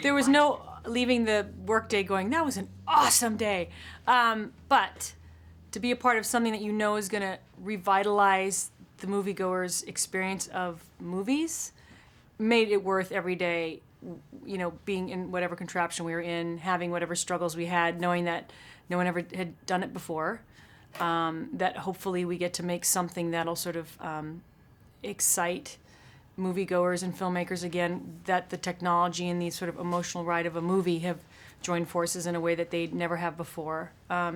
There was no leaving the workday going, that was an awesome day. But to be a part of something that you know is going to revitalize the moviegoer's experience of movies made it worth every day, you know, being in whatever contraption we were in, having whatever struggles we had, knowing that no one ever had done it before, that hopefully we get to make something that'll sort of excite moviegoers and filmmakers again, that the technology and the sort of emotional ride of a movie have joined forces in a way that they never have before. I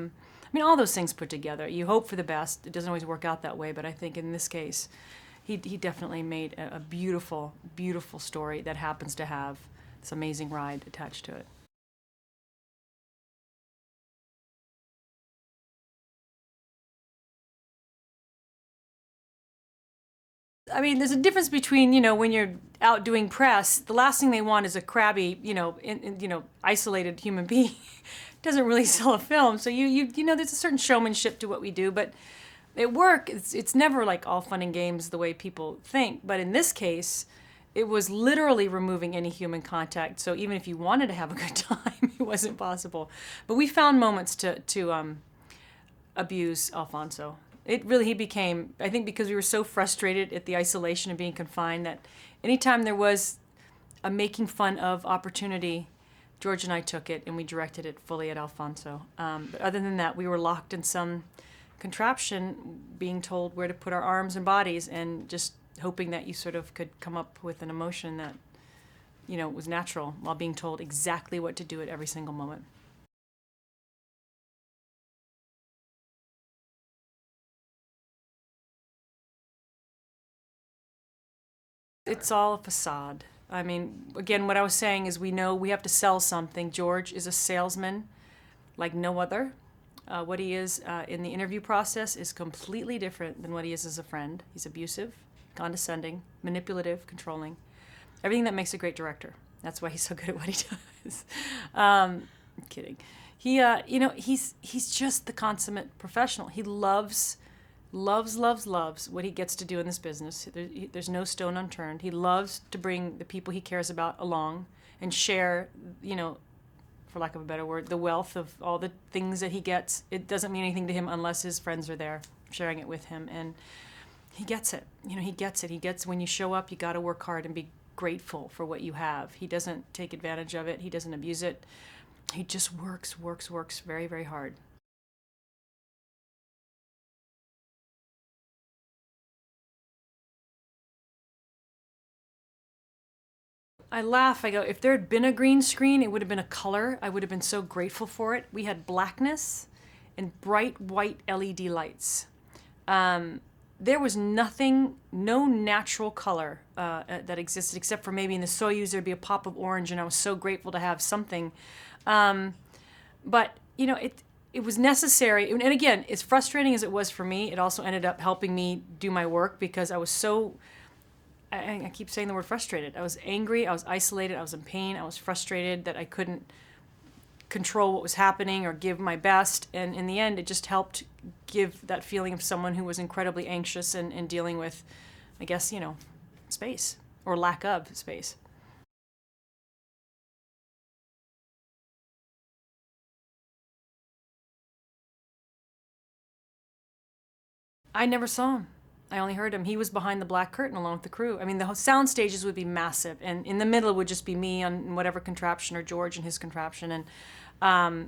mean, all those things put together. You hope for the best. It doesn't always work out that way, but I think in this case, he definitely made a beautiful, beautiful story that happens to have this amazing ride attached to it. I mean, there's a difference between, you know, when you're out doing press, the last thing they want is a crabby, you know, isolated human being. Doesn't really sell a film. So you know, there's a certain showmanship to what we do, but at work, it's never like all fun and games the way people think. But in this case, it was literally removing any human contact. So even if you wanted to have a good time, it wasn't possible. But we found moments to abuse Alfonso. He became, I think because we were so frustrated at the isolation of being confined, that anytime there was a making fun of opportunity, George and I took it and we directed it fully at Alfonso. But other than that, we were locked in some contraption, being told where to put our arms and bodies, and just hoping that you sort of could come up with an emotion that, you know, was natural while being told exactly what to do at every single moment. It's all a facade. I mean, again, what I was saying is we know we have to sell something. George is a salesman like no other. What he is in the interview process is completely different than what he is as a friend. He's abusive, condescending, manipulative, controlling. Everything that makes a great director. That's why he's so good at what he does. I'm kidding. You know, he's just the consummate professional. He loves what he gets to do in this business. There's no stone unturned. He loves to bring the people he cares about along and share, you know, for lack of a better word, the wealth of all the things that he gets. It doesn't mean anything to him unless his friends are there sharing it with him. And he gets it. You know, he gets it. He gets when you show up, you got to work hard and be grateful for what you have. He doesn't take advantage of it. He doesn't abuse it. He just works very, very hard. I laugh. I go, if there had been a green screen, it would have been a color. I would have been so grateful for it. We had blackness and bright white LED lights. There was nothing, no natural color that existed, except for maybe in the Soyuz there'd be a pop of orange, and I was so grateful to have something. But, you know, it was necessary. And again, as frustrating as it was for me, it also ended up helping me do my work because I was so, I keep saying the word frustrated. I was angry, I was isolated, I was in pain, I was frustrated that I couldn't control what was happening or give my best. And in the end, it just helped give that feeling of someone who was incredibly anxious and dealing with, I guess, you know, space or lack of space. I never saw him. I only heard him. He was behind the black curtain along with the crew. I mean, the sound stages would be massive, and in the middle would just be me on whatever contraption, or George and his contraption, and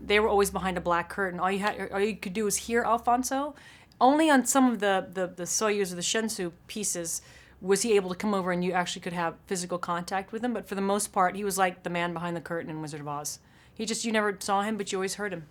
they were always behind a black curtain. All you could do was hear Alfonso. Only on some of the Soyuz or the Shenzhou pieces was he able to come over and you actually could have physical contact with him. But for the most part, he was like the man behind the curtain in Wizard of Oz. You never saw him, but you always heard him.